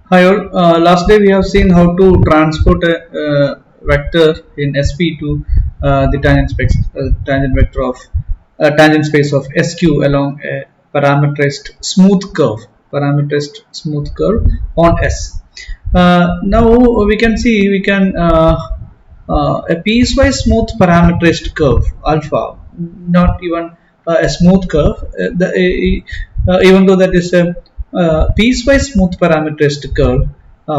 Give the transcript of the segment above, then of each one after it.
Hi all. Last day we have seen how to transport a vector in SP to the tangent vector of tangent space of SQ along a parameterized smooth curve on S. Now we can see we can a piecewise smooth parameterized curve alpha, not even a smooth curve. Even though that is a piecewise smooth parameterized curve,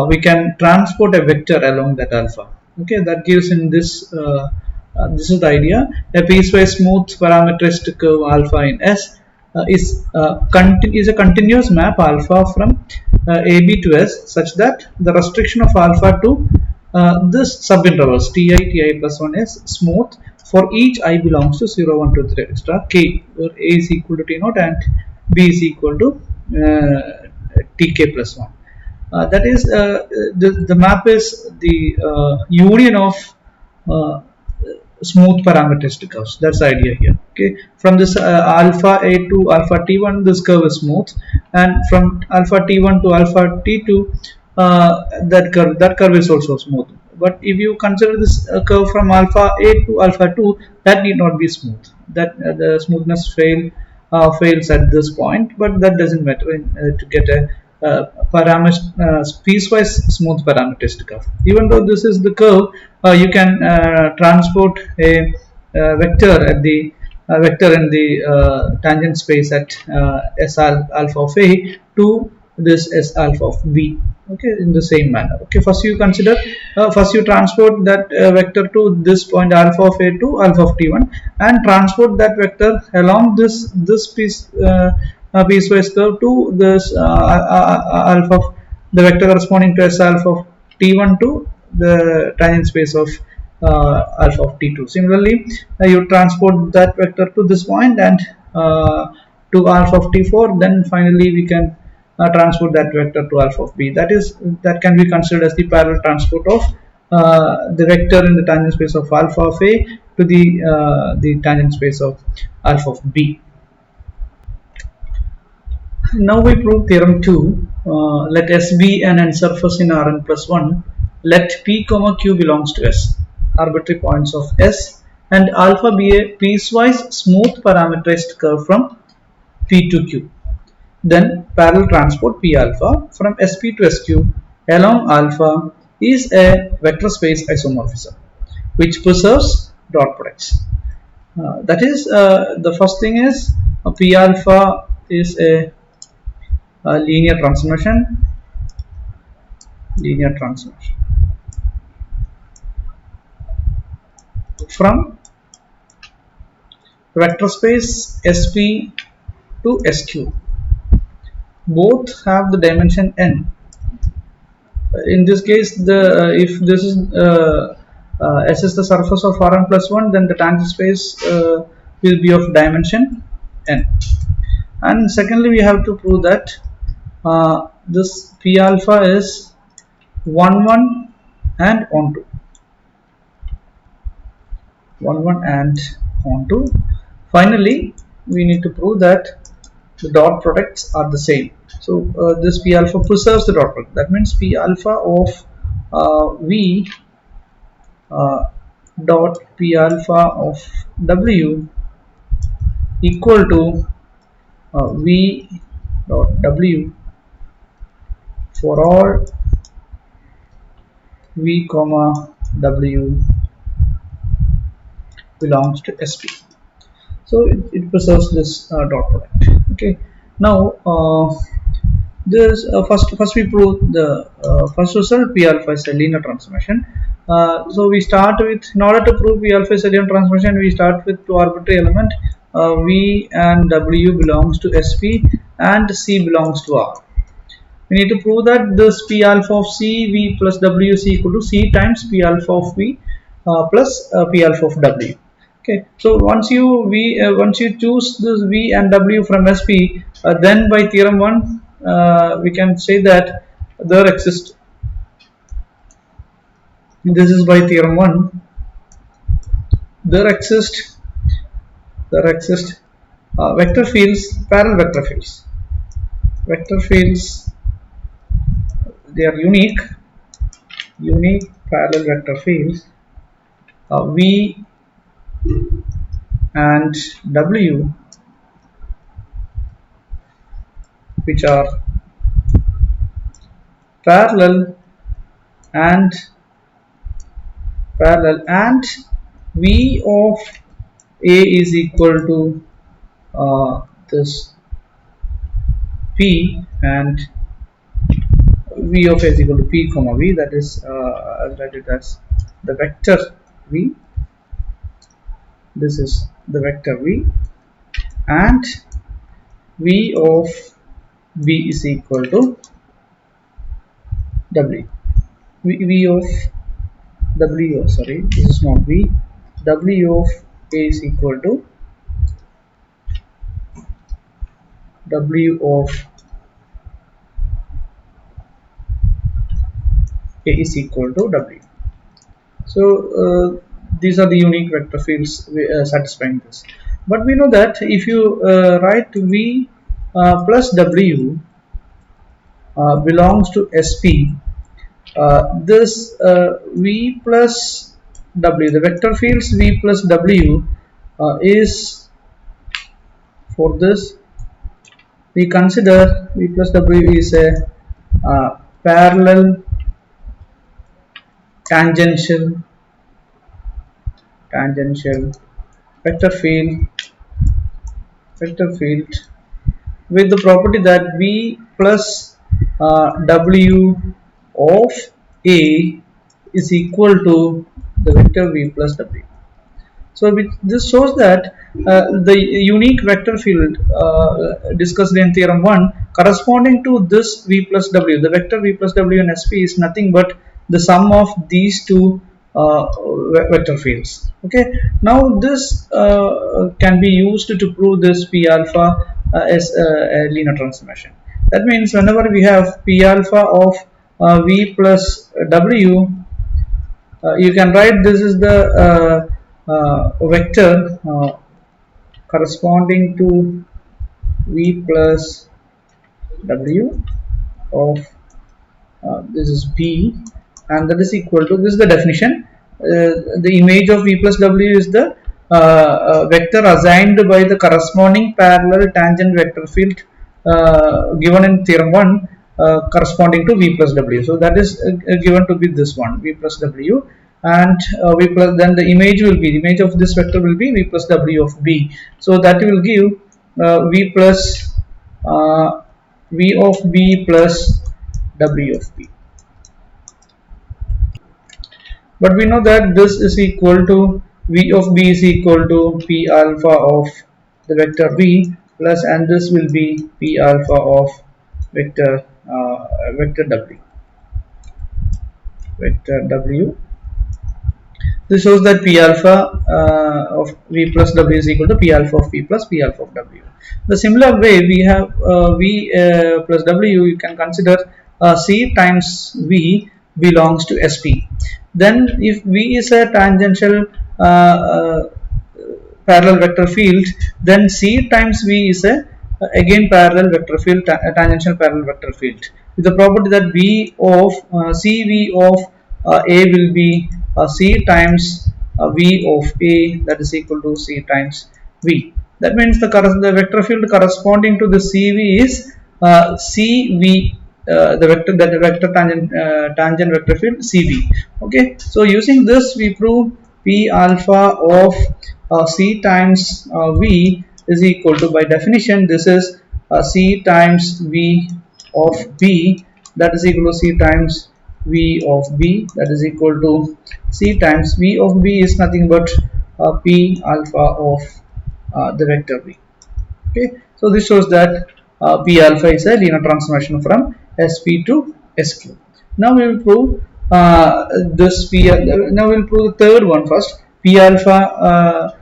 we can transport a vector along that alpha. Okay, that gives in this. This is the idea. A piecewise smooth parameterized curve alpha in S is a continuous map alpha from AB to S such that the restriction of alpha to this subintervals ti plus 1 is smooth for each I belongs to 0, 1, 2, 3, etc. K, where A is equal to T naught and B is equal to Tk plus 1. That is, the map is the union of uh, smooth parameterized curves. That's the idea here. Okay, from this alpha A to alpha T1, this curve is smooth, and from alpha T1 to alpha T2, that curve is also smooth. But if you consider this curve from alpha A to alpha 2, that need not be smooth. That the smoothness fails at this point, but that doesn't matter to get a piecewise smooth parameterized curve. Even though this is the curve, you can transport a vector at the vector in the tangent space at S alpha of A to this S alpha of B. Okay, in the same manner. Okay, first you transport that vector to this point alpha of A to alpha of T1 and transport that vector along this piecewise curve to this alpha of the vector corresponding to S alpha of T1 to the tangent space of alpha of T2. Similarly, you transport that vector to this point and to alpha of T4. Then finally we can transport that vector to alpha of B. That can be considered as the parallel transport of the vector in the tangent space of alpha of A to the tangent space of alpha of B. Now we prove theorem 2. Let S be an n surface in Rn plus 1. Let P, Q belongs to S, arbitrary points of S, and alpha be a piecewise smooth parameterized curve from P to Q. Then parallel transport P alpha from SP to SQ along alpha is a vector space isomorphism which preserves dot products. That is, the first thing is P alpha is a linear transformation from vector space SP to SQ. Both have the dimension n. In this case, if this is S is the surface of Rn plus 1, then the tangent space will be of dimension n. And secondly, we have to prove that this P alpha is 1, 1 and onto. 1, 1 and onto. Finally, we need to prove that the dot products are the same. So this P alpha preserves the dot product. That means P alpha of V dot P alpha of W equal to V dot W for all V comma W belongs to SP. So it preserves this dot product. Okay. Now this first we prove the first result. P alpha is a linear transformation. So we start with, in order to prove P alpha is a linear transformation, we start with two arbitrary element V and W belongs to SP and C belongs to R. We need to prove that this P alpha of C, V plus W is equal to C times P alpha of V plus P alpha of W. Okay, so once you choose this V and W from SP, then by theorem 1 we can say that there exists, this is by theorem 1, there exist vector fields, parallel vector fields they are unique parallel vector fields V and W, which are parallel and V of A is equal to this P, and V of A is equal to P comma V, that is I'll write it as the vector V. This is the vector V, and V of B is equal to W. V of W, sorry, this is not V. W of A is equal to W of A is equal to W. So these are the unique vector fields satisfying this. But we know that if you write V plus W belongs to SP, this V plus W, the vector fields V plus W is, for this we consider V plus W is a parallel tangential vector field with the property that V plus W of A is equal to the vector V plus W. So this shows that the unique vector field discussed in theorem 1 corresponding to this V plus W, the vector V plus W in SP, is nothing but the sum of these two vector fields. Okay, now this can be used to prove this P alpha as a linear transformation. That means whenever we have P alpha of V plus W, you can write this is the vector corresponding to V plus W of this is B, and that is equal to, this is the definition, the image of V plus W is the vector assigned by the corresponding parallel tangent vector field given in theorem 1 corresponding to V plus W. So that is given to be this one, V plus W, and V plus, then the image will be, the image of this vector will be V plus W of B. So that will give V plus V of B plus W of B. But we know that this is equal to, V of B is equal to P alpha of the vector V plus, and this will be P alpha of vector W. This shows that P alpha of V plus W is equal to P alpha of P plus P alpha of W. The similar way we have V plus W, you can consider C times V belongs to SP. Then if V is a tangential parallel vector field, then C times V is a again parallel vector field, tangential parallel vector field, with the property that V of CV of A will be C times V of A, that is equal to C times V. That means the vector field corresponding to the CV is CV, the vector tangent vector field CV. Okay, so using this we prove P alpha of C times V is equal to, by definition, this is C times V of B, that is equal to C times V of B, that is equal to C times V of B is nothing but P alpha of the vector V. Okay, so this shows that P alpha is a linear transformation from SP to SQ. Now we will prove this P. Now we will prove the third one first. P alpha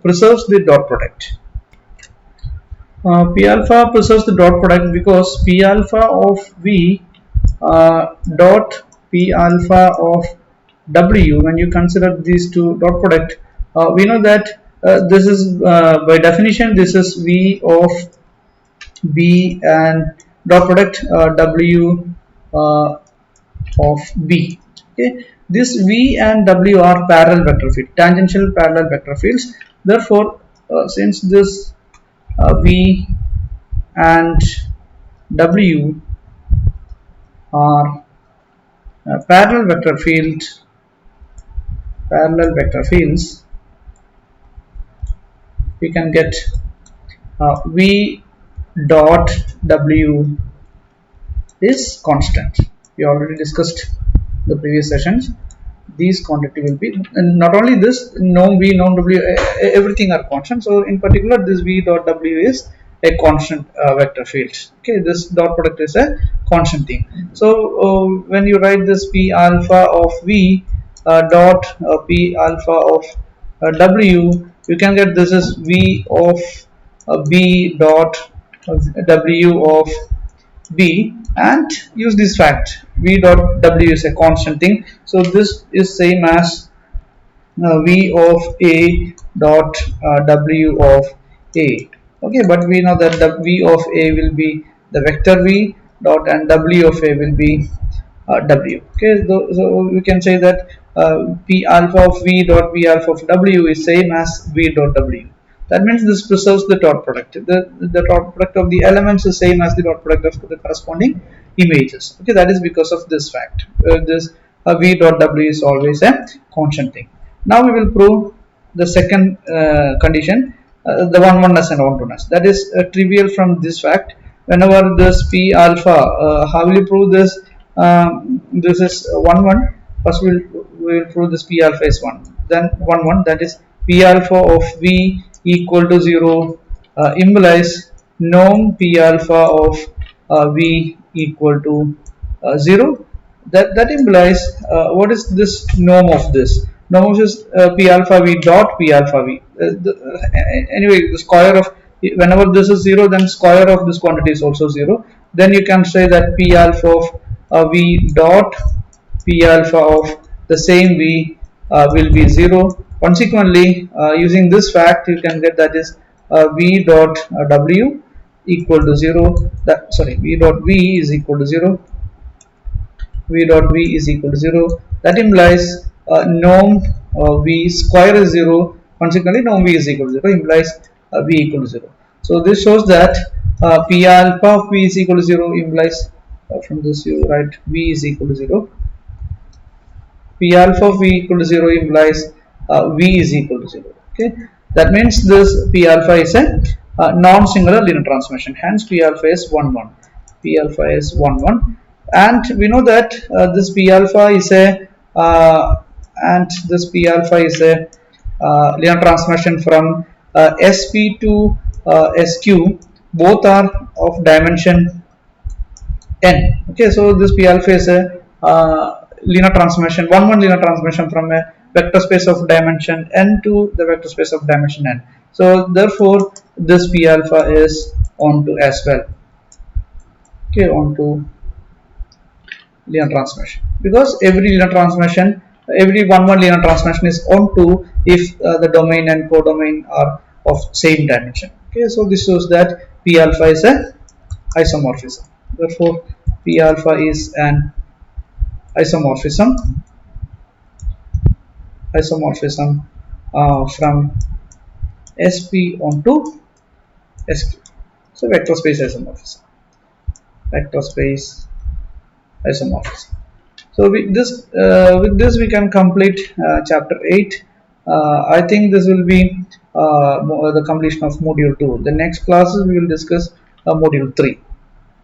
preserves the dot product. P alpha preserves the dot product because P alpha of V dot P alpha of W, when you consider these two dot product, we know that this is by definition this is V of B and dot product W uh, of V. Okay, this V and W are parallel vector field, tangential parallel vector fields. Therefore, since this V and W are parallel vector fields, we can get V dot W is constant. We already discussed the previous sessions. These quantity will be, and not only this, known V, known W, everything are constant. So in particular, this V dot W is a constant vector field. Okay, this dot product is a constant thing. So when you write this P alpha of V dot P alpha of W, you can get this is V of B dot W of B, and use this fact V dot W is a constant thing. So this is same as V of A dot W of A. Okay, but we know that the V of A will be the vector V dot, and W of A will be W. Okay, so we can say that P alpha of V dot V alpha of W is same as V dot W. That means this preserves the dot product. The dot product of the elements is same as the dot product of the corresponding images. Okay, that is because of this fact. This V dot W is always a constant thing. Now we will prove the second condition, the one-oneness and one-two-ness. That is trivial from this fact. Whenever this P alpha, how will you prove this? This is 1 1. First we will prove this P alpha is 1, then 1 1, that is P alpha of V equal to 0 implies norm P alpha of V equal to 0. That implies what is this norm of this? Norm is P alpha V dot P alpha V. Anyway, the square of, whenever this is 0, then square of this quantity is also 0. Then you can say that P alpha of V dot P alpha of the same V will be 0. Consequently, using this fact, you can get that is V dot W equal to 0. V dot V is equal to 0. V dot V is equal to 0. That implies norm V square is 0. Consequently, norm V is equal to 0 implies V equal to 0. So this shows that P alpha of V is equal to 0 implies, from this you write V is equal to 0. P alpha of V equal to 0 implies V is equal to 0. Okay, that means this P alpha is a non-singular linear transformation. Hence, P alpha is 1 1. P alpha is 1 1, and we know that this P alpha is a linear transformation from SP to SQ. Both are of dimension n. Okay, so this P alpha is a linear transformation, 1 1 linear transformation from a vector space of dimension n to the vector space of dimension n. So therefore, this P alpha is onto as well. Okay, onto linear transformation, because every linear transformation, every 1 1 linear transformation is onto if the domain and codomain are of same dimension. Okay, so this shows that P alpha is a isomorphism. Therefore, P alpha is an isomorphism from SP onto SQ. So vector space isomorphism. So with this we can complete chapter 8. I think this will be the completion of module 2. The next classes we will discuss module 3.